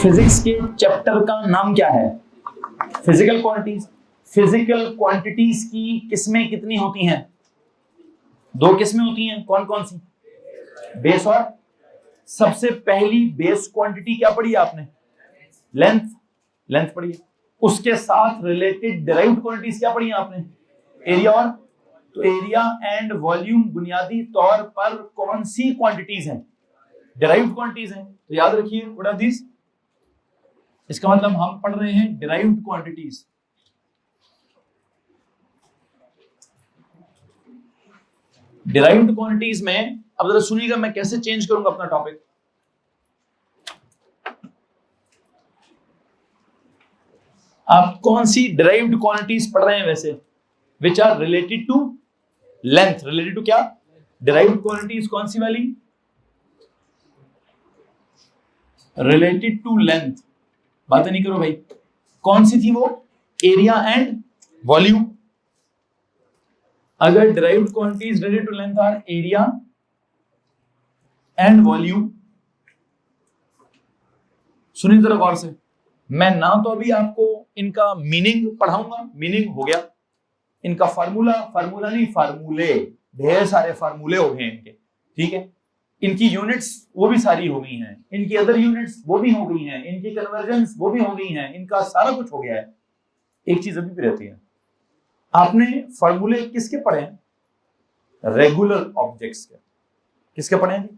Physics के chapter का नाम क्या है? Physical quantities. फिजिकल क्वांटिटीज की किस्में कितनी होती हैं? दो किस्में होती हैं, कौन कौन सी? बेस और। सबसे पहली बेस क्वांटिटी क्या पढ़ी आपने? लेंथ। लेंथ पढ़ी है। उसके साथ रिलेटेड डिराइव्ड क्वांटिटीज क्या पढ़ी आपने? एरिया और। तो एरिया एंड वॉल्यूम बुनियादी तौर पर कौन सी क्वांटिटीज हैं? डिराइव्ड क्वांटिटीज हैं। तो याद रखिए व्हाट आर दीस। इसका मतलब हम पढ़ रहे हैं डिराइव्ड क्वांटिटीज। डिराइव्ड क्वांटिटीज में अब जरा सुनिएगा मैं कैसे चेंज करूंगा अपना टॉपिक। आप कौन सी डिराइव्ड क्वांटिटीज पढ़ रहे हैं वैसे? Which are related to length. Related to क्या? डिराइव्ड क्वांटिटीज कौन सी वाली? Related to length. बातें नहीं करो भाई। कौन सी थी वो? Area and volume. अगर derived quantities related to length are area and volume, सुनिए जरा गौर से। मैं ना तो अभी आपको इनका मीनिंग पढ़ाऊंगा, मीनिंग हो गया। इनका फार्मूला, फार्मूला नहीं फार्मूले, ढेर सारे फार्मूले हो गए इनके, ठीक है। इनकी यूनिट्स वो भी सारी हो गई हैं, इनकी अदर यूनिट्स वो भी हो गई हैं, इनकी कन्वर्जन्स वो भी हो गई हैं, इनका सारा कुछ हो गया है। एक चीज अभी भी रहती है, आपने फार्मूले किसके पढ़े हैं? रेगुलर ऑब्जेक्ट्स के। किसके पढ़े हैं?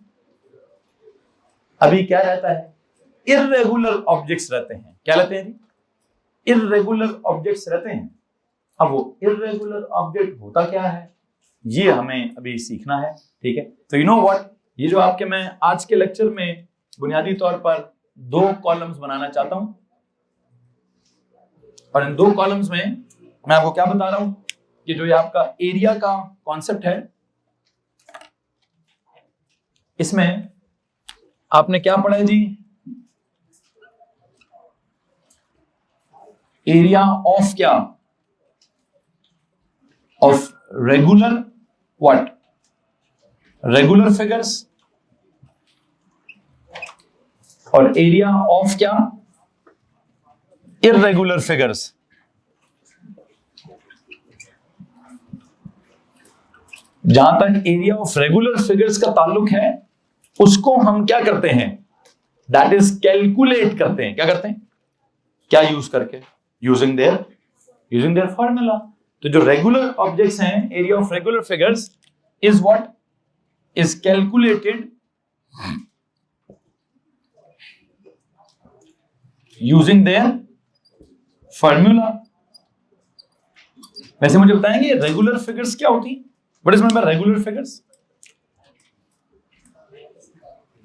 अभी क्या रहता है? इर्रेगुलर ऑब्जेक्ट्स रहते हैं। क्या रहते हैं? इर्रेगुलर ऑब्जेक्ट्स रहते हैं। अब वो इर्रेगुलर ऑब्जेक्ट होता क्या है, ये हमें अभी सीखना है, ठीक है। तो यू नो व्हाट, ये जो आपके मैं आज के लेक्चर में बुनियादी तौर पर दो कॉलम्स बनाना चाहता हूं, और इन दो कॉलम्स में मैं आपको क्या बता रहा हूं कि जो ये आपका एरिया का कॉन्सेप्ट है, इसमें आपने क्या पढ़ा है जी? एरिया ऑफ क्या? Of regular what? Regular figures. और एरिया ऑफ क्या? Irregular figures. जहां तक एरिया ऑफ रेगुलर फिगर्स का ताल्लुक है, उसको हम क्या करते हैं? दैट इज कैलकुलेट करते हैं। क्या करते हैं? क्या यूज करके? Using their formula. तो जो रेगुलर ऑब्जेक्ट्स हैं, area of regular figures is what? Is calculated using their formula. वैसे मुझे बताएंगे रेगुलर फिगर्स क्या होती? What is mean by regular figures?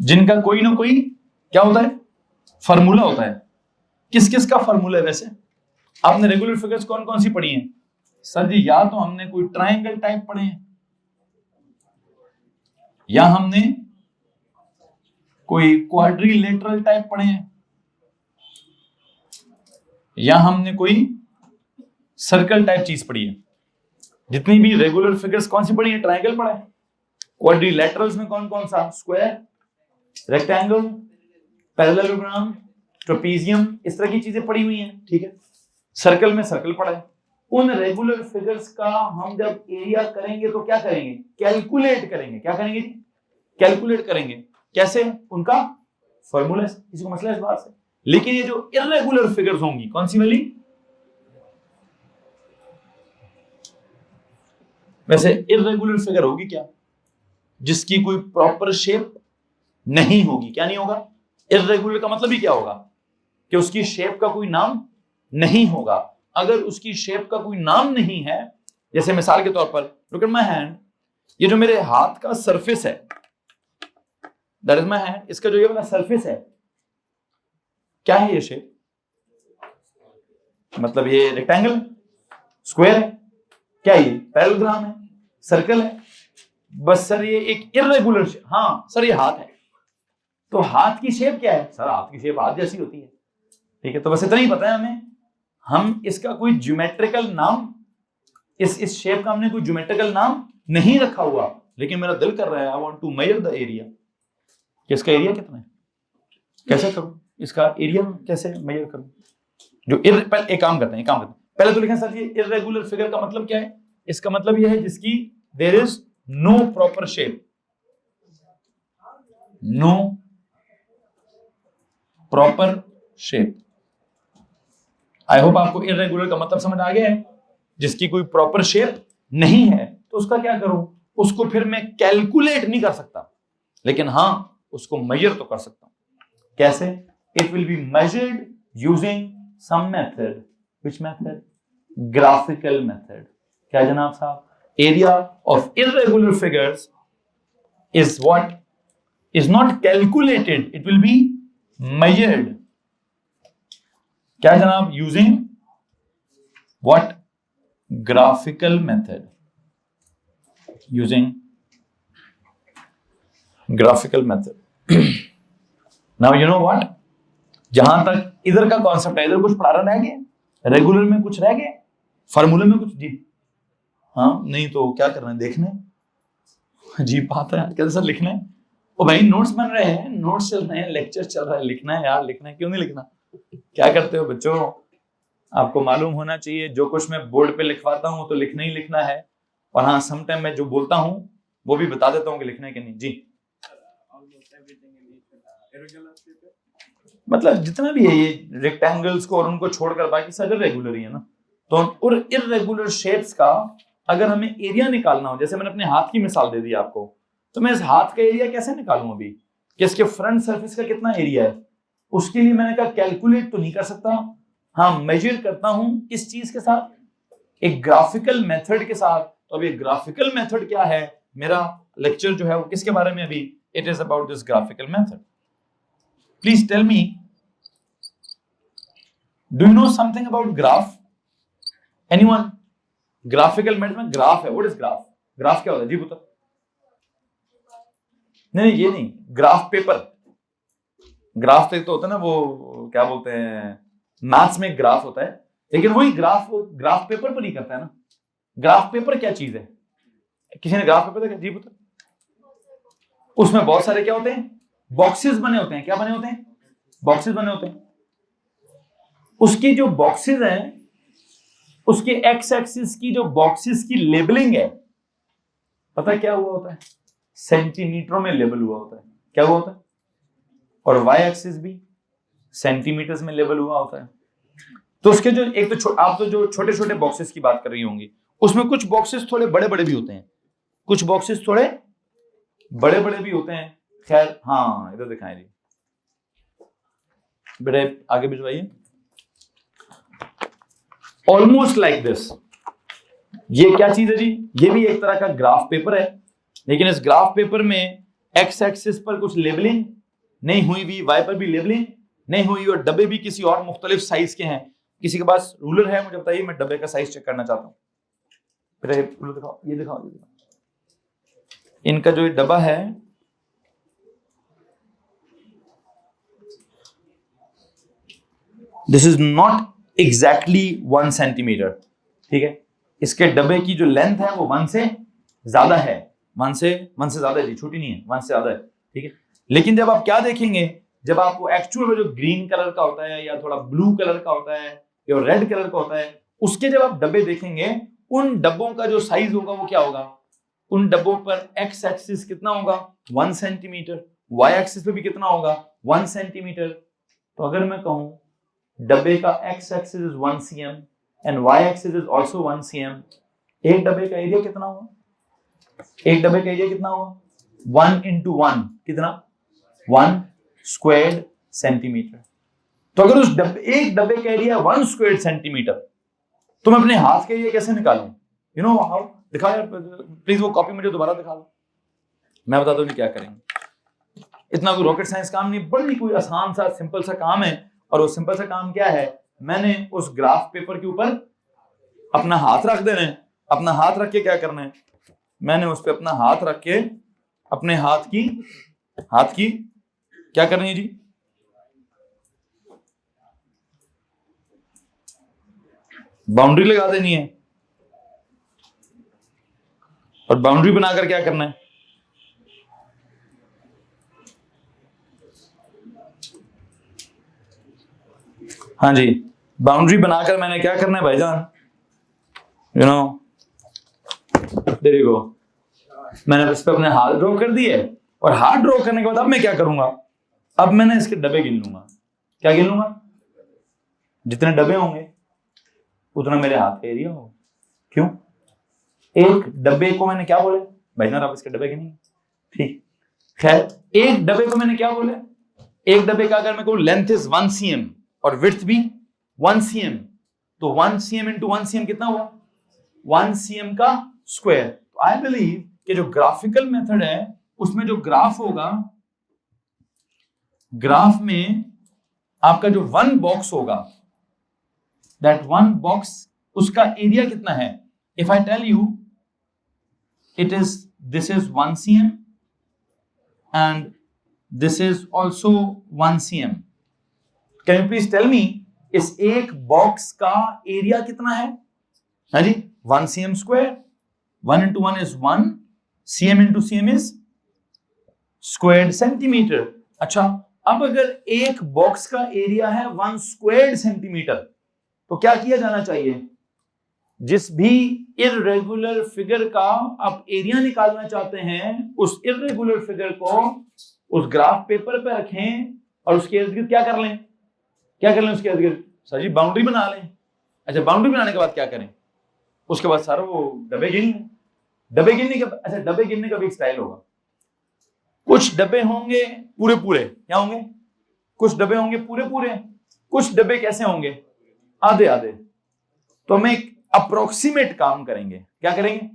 जिनका कोई ना कोई क्या होता है? फॉर्मूला होता है। किस किस का फॉर्मूला है वैसे? आपने रेगुलर फिगर्स कौन कौन सी पढ़ी हैं? सर जी, या तो हमने कोई ट्रायंगल टाइप पढ़े हैं, या हमने कोई क्वाड्रिलेटरल टाइप पढ़े हैं, या हमने कोई सर्कल टाइप चीज पढ़ी है। जितनी भी रेगुलर फिगर्स कौन सी पढ़ी है? ट्रायंगल पढ़ा है। क्वाड्रिलेटरल्स में कौन कौन सा? स्क्वायर, रेक्टेंगल, पैरेललोग्राम, ट्रेपीजियम, इस तरह की चीजें पढ़ी हुई हैं, ठीक है। सर्कल में सर्कल पढ़ा है। उन रेगुलर फिगर्स का हम जब एरिया करेंगे तो क्या करेंगे? कैलकुलेट करेंगे। क्या करेंगे? कैलकुलेट करेंगे। कैसे? उनका फॉर्मूला। किसी को मसला है इस बात से? लेकिन ये जो इर्रेगुलर फिगर्स होंगी, कौन सी वाली? वैसे इर्रेगुलर फिगर होगी क्या? जिसकी कोई प्रॉपर शेप नहीं होगी। क्या नहीं होगा? इर्रेगुलर का मतलब ही क्या होगा? कि उसकी शेप का कोई नाम नहीं होगा। अगर उसकी शेप का कोई नाम नहीं है, जैसे मिसाल के तौर पर लुक एट माय हैंड, ये जो मेरे हाथ का सरफेस है, दैट इज माय हैंड, इसका जो ये वाला सरफेस है, क्या है ये शेप? मतलब ये रेक्टेंगल, स्क्वायर है, क्या ये पैरेललोग्राम है, सर्कल है? बस सर ये एक इर्रेगुलर शेप। हाँ सर ये हाथ है, तो हाथ की शेप क्या है? सर हाथ की शेप हाथ जैसी होती है, ठीक है। तो बस इतना ही पता है हमें। हम इसका कोई ज्योमेट्रिकल नाम, इस शेप का हमने कोई ज्योमेट्रिकल नाम नहीं रखा हुआ, लेकिन मेरा दिल कर रहा है I want to measure the area, कि इसका एरिया कितना है, कैसे करूं? इसका एरिया कैसे मेजर करूं? पहले एक काम करते हैं, पहले तो लिखें सर ये इर्रेगुलर फिगर का मतलब क्या है? इसका मतलब यह है जिसकी there is no proper shape, no proper shape. I hope आपको इर्रेगुलर का मतलब समझ आ गया है। जिसकी कोई प्रॉपर शेप नहीं है तो उसका क्या करूं? उसको फिर मैं कैलकुलेट नहीं कर सकता, लेकिन हां उसको मेजर तो कर सकता हूं। कैसे? It will be measured using some method. Which method? Graphical method. क्या जनाब साहब? Area of irregular figures is what is not calculated, it will be measured. क्या जनाब? using what? graphical method, using graphical method. now you know what, जहां तक इधर का concept है, इधर कुछ पढ़ा रह गया? रेगुलर में कुछ रह गया? फार्मूले में कुछ? जी हाँ, नहीं तो क्या करना है? देखना है जी, बात है कैसे सर लिखना है? ओ भाई नोट्स बन रहे हैं, नोट्स चल रहे हैं, लेक्चर चल रहा है, लिखना है यार, लिखना है, क्यों नहीं लिखना? क्या करते हो बच्चों? आपको मालूम होना चाहिए जो कुछ मैं बोर्ड पे लिखवाता हूँ तो लिखना ही लिखना है, और हाँ सम टाइम मैं जो बोलता हूँ वो भी बता देता हूँ कि लिखना है कि नहीं। जी मतलब जितना भी है ये रेक्टेंगल्स को और उनको छोड़कर बाकी सारे रेगुलर ही है ना। तो और इर्रेगुलर शेप्स का अगर हमें एरिया निकालना हो, जैसे मैंने अपने हाथ की मिसाल दे दी आपको, तो मैं इस हाथ का एरिया कैसे निकालूं अभी कि इसके फ्रंट सरफेस का कितना एरिया है? उसके लिए मैंने कहा कैलकुलेट तो नहीं कर सकता, हाँ मेजर करता हूं किस चीज के साथ? एक ग्राफिकल मेथड के साथ। तो अभी ग्राफिकल मेथड क्या है? मेरा लेक्चर जो है वो किसके बारे में? अभी it is about this graphical method. Please tell me, do you know something about graph? Anyone? Graphical method में ग्राफ है, व्हाट इज ग्राफ? ग्राफ क्या होता है जी पुत्र? नहीं ये नहीं, ग्राफ पेपर। ग्राफ तो होता है ना, वो क्या बोलते हैं, मैथ्स में ग्राफ होता है, लेकिन वही ग्राफ ग्राफ पेपर पर नहीं करता है ना। ग्राफ पेपर क्या चीज है? किसी ने ग्राफ पेपर देखा जी पुत्र? उसमें बहुत सारे क्या होते हैं? बॉक्सेस बने होते हैं। क्या बने होते हैं? बॉक्सेस बने होते हैं। उसकी जो बॉक्सेस हैं, उसके एक्स एक्सिस की जो बॉक्सेस की लेबलिंग है, पता क्या हुआ होता है? सेंटीमीटरों में लेबल हुआ होता है। क्या हुआ होता है? और वाई एक्सिस भी सेंटीमीटर्स में लेबल हुआ होता है। तो उसके जो एक तो आप तो जो छोटे छोटे बॉक्सेस की बात कर रही होंगी, उसमें कुछ बॉक्सेस थोड़े बड़े बड़े भी होते हैं, कुछ बॉक्सेस थोड़े बड़े बड़े भी होते हैं। खैर हाँ इधर दिखाएं जी, बेटे आगे भिजवाइए। Almost like this. ये क्या चीज है जी? ये भी एक तरह का ग्राफ पेपर है, लेकिन इस ग्राफ पेपर में एक्स एक्सिस पर कुछ लेबलिंग नहीं हुई भी, वाई पर भी लेबलिंग नहीं हुई, और डब्बे भी किसी और मुख्तलिफ साइज के हैं। किसी के पास रूलर है? मुझे बताइए, मैं डब्बे का साइज चेक करना चाहता हूँ। रूलर दिखाओ, ये दिखाओ, ये दिखाओ। इनका जो डब्बा है, this is not exactly 1 centimetre, ठीक है? इसके डब्बे की जो लेंथ है वो 1 से ज्यादा है, 1 से ज्यादा है जी, छोटी नहीं है, 1 से ज्यादा है, ठीक है? लेकिन जब आप क्या देखेंगे, जब आपको एक्चुअल में जो ग्रीन कलर का होता है या थोड़ा ब्लू कलर का होता है या रेड कलर का होता है, उसके जब आप डब्बे देखेंगे, उन डब्बों का जो साइज होगा वो क्या होगा? उन डब्बों पर एक्स एक्सिस कितना होगा? 1 सेंटीमीटर। वाई एक्सिस पे भी कितना होगा? 1 सेंटीमीटर। तो अगर मैं कहूं डब्बे का X axis is 1 cm and Y axis is also 1 cm, एक डब्बे का एरिया कितना हुआ? एक डब्बे का एरिया कितना हुआ? 1 into 1 कितना? 1 स्क्वायर्ड सेंटीमीटर। तो अगर उस एक डब्बे का एरिया 1 स्क्वायर्ड सेंटीमीटर, तो मैं अपने हाथ का एरिया कैसे निकालूं? You know how? दिखा यार प्लीज, वो कॉपी मुझे दोबारा दिखा दो, मैं बताता हूँ क्या करेंगे। इतना कोई रॉकेट साइंस काम नहीं, बड़ी कोई आसान सा सिंपल सा काम है। और वो सिंपल सा काम क्या है? मैंने उस ग्राफ पेपर के ऊपर अपना हाथ रख देना है। अपना हाथ रख के क्या करना है? मैंने उस पर अपना हाथ रख के अपने हाथ की क्या करनी है जी? बाउंड्री लगा देनी है। और बाउंड्री बनाकर क्या करना है? हाँ जी, बाउंड्री बनाकर मैंने क्या करना है भाईजान, you know, there you go, मैंने इस पे अपने हाथ ड्रॉ कर दिए और हाथ ड्रॉ करने के बाद अब मैं क्या करूंगा, अब मैंने इसके डब्बे गिन लूंगा। क्या गिन लूंगा? जितने डब्बे होंगे उतना मेरे हाथ का एरिया होगा। क्यों? एक डब्बे को मैंने क्या बोले भाईजान, आप इसके डब्बे गिनेंगे, ठीक। खैर, एक डब्बे को मैंने क्या बोले, एक डब्बे का अगर मैं कहूं लेंथ इज 1 cm और विड्थ भी 1 cm, तो 1 cm इंटू 1 cm कितना हुआ? 1 cm का स्क्वायर। तो आई बिलीव कि जो ग्राफिकल मेथड है उसमें जो ग्राफ होगा, ग्राफ में आपका जो वन बॉक्स होगा, दैट वन बॉक्स, उसका एरिया कितना है? If I tell you it is, this is 1 cm and this is also 1 cm. Can you please tell me इस एक बॉक्स का एरिया कितना है? हाँ जी, 1 cm square, 1 into 1 is 1, cm into cm is squared centimeter. अच्छा, अब अगर एक बॉक्स का एरिया है 1 squared centimeter, तो क्या किया जाना चाहिए? जिस भी इर्रेगुलर फिगर का आप एरिया निकालना चाहते हैं, उस इर्रेगुलर फिगर को उस ग्राफ पेपर पे रखें और उसके इर्द गिर्द क्या कर लें? क्या कर लें उसके इर्द गिर्द? सर जी बाउंड्री बना लें। अच्छा, बाउंड्री बनाने के बाद क्या करें? उसके बाद सारा वो डब्बे गिन लें। डब्बे गिनने के, अच्छा डब्बे गिनने का भी एक स्टाइल होगा। कुछ डब्बे होंगे पूरे पूरे, क्या होंगे? कुछ डब्बे होंगे पूरे पूरे, कुछ डब्बे कैसे होंगे? आधे आधे। तो हमें एक अप्रोक्सीमेट काम करेंगे। क्या करेंगे?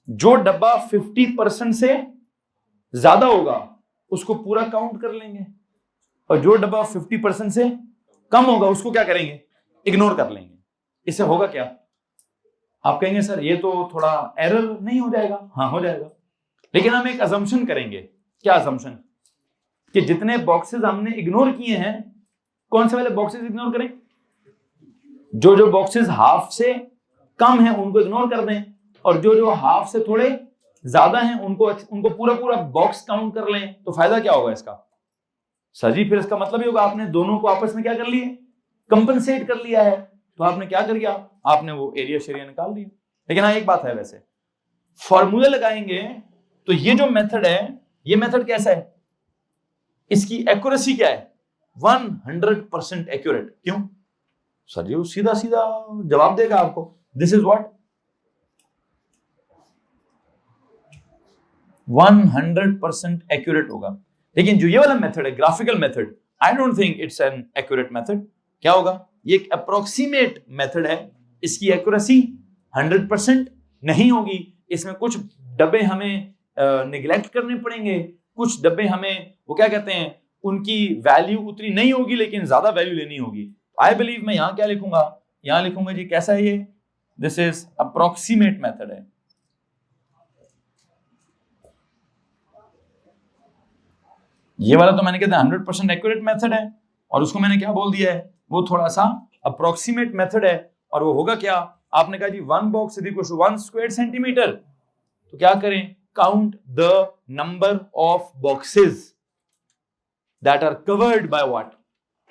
जो डब्बा 50% से ज्यादा होगा उसको पूरा काउंट कर लेंगे, और जो डब्बा 50% से कम होगा उसको क्या करेंगे? इग्नोर कर लेंगे। इससे होगा क्या? आप कहेंगे सर ये तो थोड़ा एरर नहीं हो जाएगा? हाँ हो जाएगा, लेकिन हम एक अजम्पशन करेंगे। क्या अजम्पशन? कि जितने बॉक्सेस हमने इग्नोर किए हैं, कौन से वाले बॉक्सेस इग्नोर करें? जो बॉक्सेस हाफ से कम है उनको इग्नोर कर दें, और जो हाफ से थोड़े ज्यादा हैं उनको पूरा पूरा बॉक्स काउंट कर लें। तो फायदा क्या होगा इसका? सर जी फिर इसका मतलब ही होगा आपने दोनों को आपस में क्या कर लिए? कंपनसेट कर लिया है। तो आपने क्या कर लिया? आपने वो एरिया शेरिया निकाल दिया। लेकिन हाँ एक बात है, वैसे फॉर्मूला लगाएंगे तो ये जो मेथड है, ये मेथड कैसा है? इसकी एक्यूरेसी क्या है? 100% एक्यूरेट। क्यों? सर जी सीधा सीधा जवाब देगा आपको, दिस इज व्हाट 100% एक्यूरेट होगा। लेकिन जो ये वाला मेथड है, graphical method, I don't think it's an accurate method. क्या होगा? ये एक अप्रोक्सीमेट मेथड है, इसकी एक्यूरेसी 100% नहीं होगी। इसमें कुछ डब्बे हमें निगलेक्ट करने पड़ेंगे, कुछ डब्बे हमें वो क्या कहते हैं, उनकी वैल्यू उतनी नहीं होगी लेकिन ज्यादा वैल्यू लेनी होगी। आई बिलीव मैं यहां क्या लिखूंगा? यहां लिखूंगा जी कैसा है ये, दिस इज अप्रोक्सीमेट मेथड है। ये वाला तो मैंने कहता है 100% एक्यूरेट मेथड है, और उसको मैंने क्या बोल दिया है, वो थोड़ा सा अप्रोक्सीमेट मेथड है। और वो होगा क्या? आपने कहा जी 1 box is equal to 1 square centimetre, तो क्या करें? Count the number of boxes that are covered by what?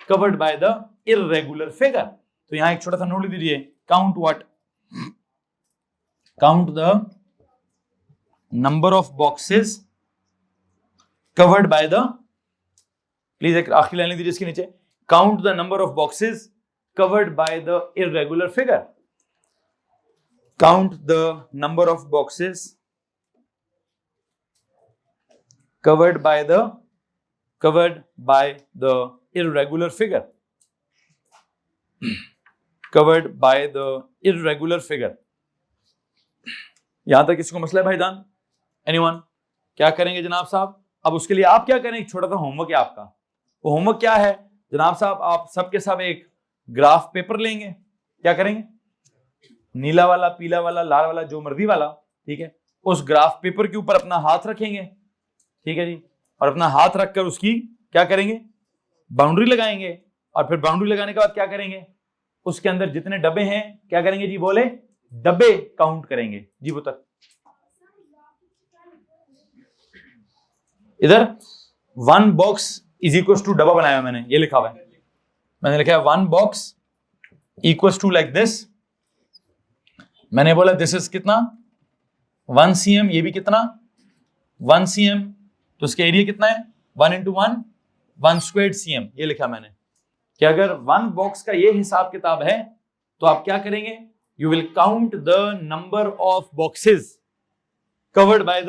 Covered by the irregular figure. तो यहां एक छोटा सा नोट लिख दीजिए, count what? Count the number of boxes covered by the, please एक आखिरी लाइन लिख दीजिए इसके नीचे, count the number of boxes covered by the irregular figure. Count the number of boxes covered by the irregular figure. Covered by the irregular figure. यहां तक किसी को मसला है भाईजान? एनीवन? क्या करेंगे जनाब साहब? अब उसके लिए आप क्या करें, एक छोटा सा होमवर्क है आपका। वो होमवर्क क्या है जनाब साहब? आप सबके सब एक ग्राफ पेपर लेंगे। क्या करेंगे? नीला वाला, पीला वाला, लाल वाला, जो मर्जी वाला, ठीक है। उस ग्राफ पेपर के ऊपर अपना हाथ रखेंगे, ठीक है जी, और अपना हाथ रखकर उसकी क्या करेंगे? बाउंड्री लगाएंगे। और फिर बाउंड्री लगाने के बाद क्या करेंगे? उसके अंदर जितने डब्बे हैं क्या करेंगे जी? बोले डब्बे काउंट करेंगे जी। वो तक इधर 1 बॉक्स इज इक्वल टू डब्बा बनाया मैंने, ये लिखा हुआ है मैंने लिखा है 1 box equals to like this. मैंने बोला दिस इज कितना 1 cm, ये भी कितना 1 cm, तो इसका एरिया कितना है 1 into 1 squared cm। ये लिखा मैंने कि अगर 1 बॉक्स का ये हिसाब किताब है तो आप क्या करेंगे, you will count the number of boxes covered by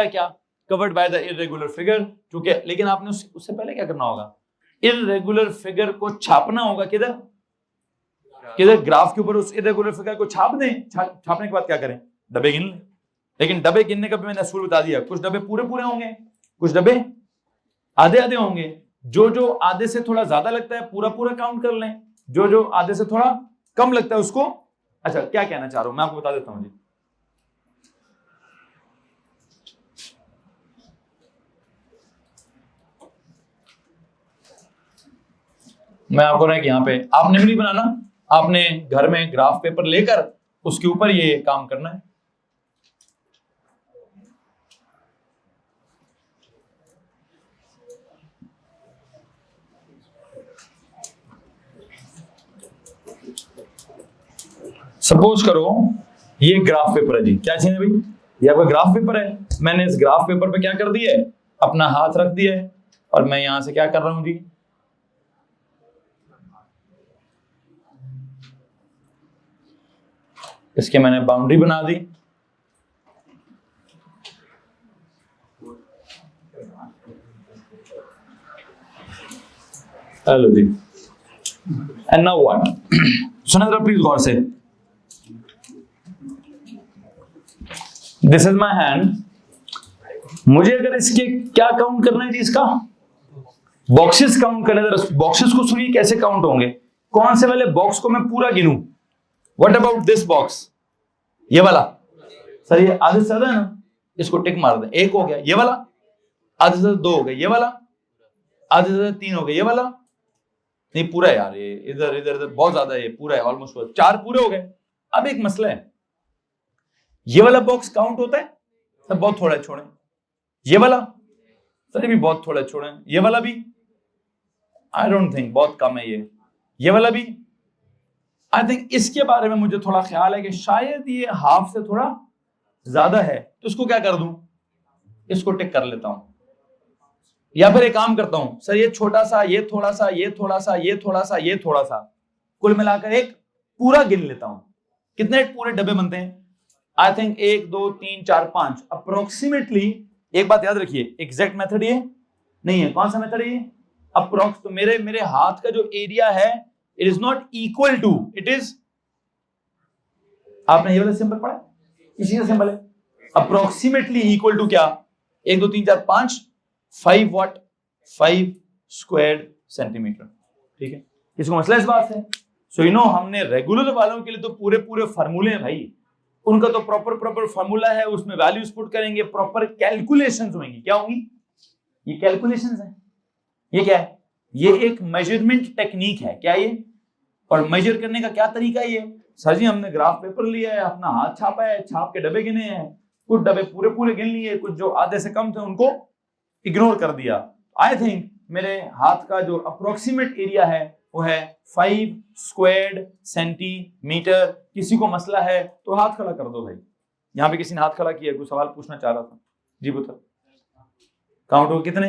क्या, covered by the irregular figure. क्योंकि लेकिन आपने उससे पहले क्या करना होगा, इरेगुलर फिगर को छापना होगा किधर ग्राफ के ऊपर। उस इरेगुलर फिगर को छाप दें, छापने के बाद क्या करें, डब्बे गिन लें। लेकिन डब्बे गिनने का भी मैंने असूल बता दिया, कुछ डब्बे पूरे पूरे होंगे, कुछ डब्बे आधे आधे होंगे। जो जो आधे से थोड़ा ज्यादा लगता है पूरा पूरा काउंट कर लें, जो जो आधे से थोड़ा कम लगता है उसको। अच्छा, क्या कहना चाह रहा हूं मैं आपको बता देता हूं जी। मैं आपको रहा कि यहां पे आपने भी नहीं बनाना, आपने घर में ग्राफ पेपर लेकर उसके ऊपर ये काम करना है। सपोज करो ये ग्राफ पेपर है जी, क्या चीज है भाई, ये आपका ग्राफ पेपर है। मैंने इस ग्राफ पेपर पे क्या कर दिया है, अपना हाथ रख दिया है और मैं यहां से क्या कर रहा हूं जी, इसके मैंने बाउंड्री बना दी। हेलो जी, एंड नाउ व्हाट, सुना जरा प्लीज गौर से। This is my hand. मुझे अगर इसके क्या काउंट करना है जी, इसका बॉक्सेस काउंट करने हैं। बॉक्सेस को सुनिए कैसे काउंट होंगे, कौन से वाले बॉक्स को मैं पूरा गिनूं। व्हाट अबाउट दिस बॉक्स, ये वाला, सर ये आधे से ज्यादा है ना, इसको टिक मार दें, 1 हो गया। ये वाला आधे से 2 हो गया, ये वाला आधे से 3 हो गया, ये वाला नहीं पूरा है यार, ये इधर इधर इधर बहुत ज्यादा है, ये पूरा है ऑलमोस्ट 4 पूरे हो गए। अब एक मसला है, ये वाला बॉक्स काउंट होता है सर, बहुत थोड़ा छोड़े। ये वाला सर ये भी बहुत थोड़ा छोड़े, ये वाला भी आई डोंट थिंक, बहुत कम है ये वाला भी आई थिंक। इसके बारे में मुझे थोड़ा ख्याल है कि शायद ये हाफ से थोड़ा ज्यादा है, तो इसको क्या कर दूं, इसको टिक कर लेता हूं। या फिर एक काम करता हूं, सर ये छोटा सा, ये थोड़ा सा, ये थोड़ा सा, ये थोड़ा सा, ये थोड़ा सा, कुल मिलाकर एक पूरा गिन लेता हूं। कितने पूरे डब्बे बनते हैं, आई थिंक 1 2 3 4 5 अप्रोक्सीमेटली। एक बात याद रखिए, एग्जैक्ट मेथड ये नहीं है। कौन सा मेथड है ये, अप्रोक्स। तो मेरे हाथ का जो एरिया है it is not equal to, it is, आपने ये वाला सिंबल पढ़ा, इसी का सिंबल है, अप्रोक्सीमेटली इक्वल टू क्या, 1 2 3 4 5 5 व्हाट 5 स्क्वायर सेंटीमीटर। ठीक है, किसको मसला इस बात से। सो यू नो, हमने रेगुलर वालों के लिए तो पूरे पूरे फार्मूले हैं भाई, उनका तो प्रॉपर फार्मूला है, उसमें वैल्यूज पुट करेंगे, प्रॉपर कैलकुलेशंस होंगी। क्या होंगी, ये कैलकुलेशंस है। ये क्या है, ये एक मेजरमेंट टेक्निक है। क्या ये, और मेजर करने का क्या तरीका है ये, सर जी हमने ग्राफ पेपर लिया है, अपना हाथ छापा है, छाप के डब्बे गिने हैं, कुछ डब्बे पूरे पूरे गिन लिए, कुछ जो आधे से कम थे उनको इग्नोर कर दिया। आई थिंक मेरे हाथ का जो अप्रोक्सीमेट एरिया है वो है 5 स्क्वायर्ड सेंटीमीटर। किसी को मसला है तो हाथ खड़ा कर दो भाई। यहाँ पे किसी ने हाथ खड़ा किया, कोई सवाल पूछना चाह रहा था जी, बता काउंट हो कितने,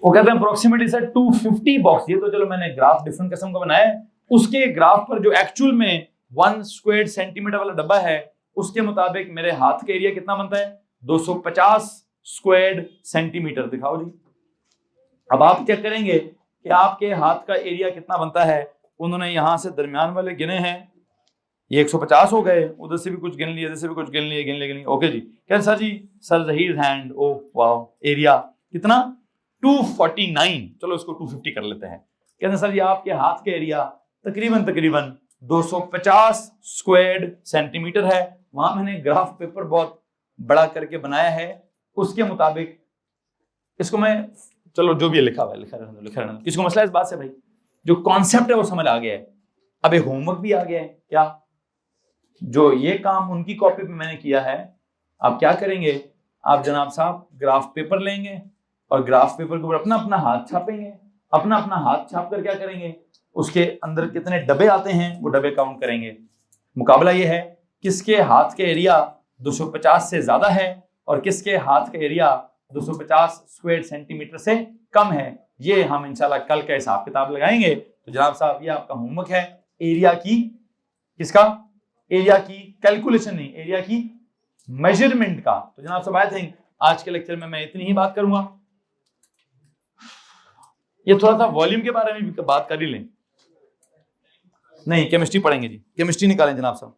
वो कहते हैं अप्रोक्सीमेटली सर 250 बॉक्स। ये तो चलो मैंने ग्राफ डिफरेंट किस्म का बनाया है, उसके ग्राफ पर जो एक्चुअल में 1 स्क्वायर सेंटीमीटर वाला डब्बा है उसके मुताबिक मेरे हाथ का एरिया कितना बनता है, 250 स्क्वायर सेंटीमीटर। दिखाओ जी। अब आप क्या करेंगे कि आपके हाथ का एरिया कितना बनता है, उन्होंने यहां से दरमियान वाले गिने हैं, ये 150 हो गए, उधर से भी कुछ गिन लिए, इधर से भी कुछ गिन लिए। ओके जी, क्या सर जी, सर जहीर हैंड, ओ वाओ, एरिया कितना 249, चलो इसको 250 कर लेते हैं। कहते हैं सर जी आपके हाथ का एरिया तकरीबन 250 स्क्वायर सेंटीमीटर है। वहां मैंने ग्राफ पेपर बहुत बड़ा करके बनाया है, उसके मुताबिक इसको मैं, चलो जो भी लिखा हुआ है लिखा रहने दो। किसको मसला है इस बात से भाई, जो कॉन्सेप्ट है वो समझ आ गया है। अब एक होमवर्क भी आ गया है, क्या, जो ये काम उनकी कॉपी पे मैंने किया है। आप क्या करेंगे, आप जनाब साहब ग्राफ पेपर लेंगे, और ग्राफ पेपर के ऊपर अपना अपना हाथ छापेंगे, अपना अपना हाथ छाप कर क्या करेंगे, उसके अंदर कितने डब्बे आते हैं वो डब्बे काउंट करेंगे। मुकाबला ये है किसके हाथ के एरिया 250 से ज्यादा है और किसके हाथ का एरिया 250 स्क्वायर सेंटीमीटर से कम है। ये हम इंशाल्लाह कल का हिसाब किताब लगाएंगे। तो जनाब साहब ये आपका होमवर्क है, एरिया की, किसका, एरिया की कैलकुलेशन नहीं, एरिया की मेजरमेंट का। तो जनाब साहब आई थिंक आज के लेक्चर में मैं इतनी ही बात करूंगा। ये थोड़ा सा वॉल्यूम के बारे में भी बात कर ही लें। नहीं, केमिस्ट्री पढ़ेंगे जी, केमिस्ट्री निकालें जनाब साहब।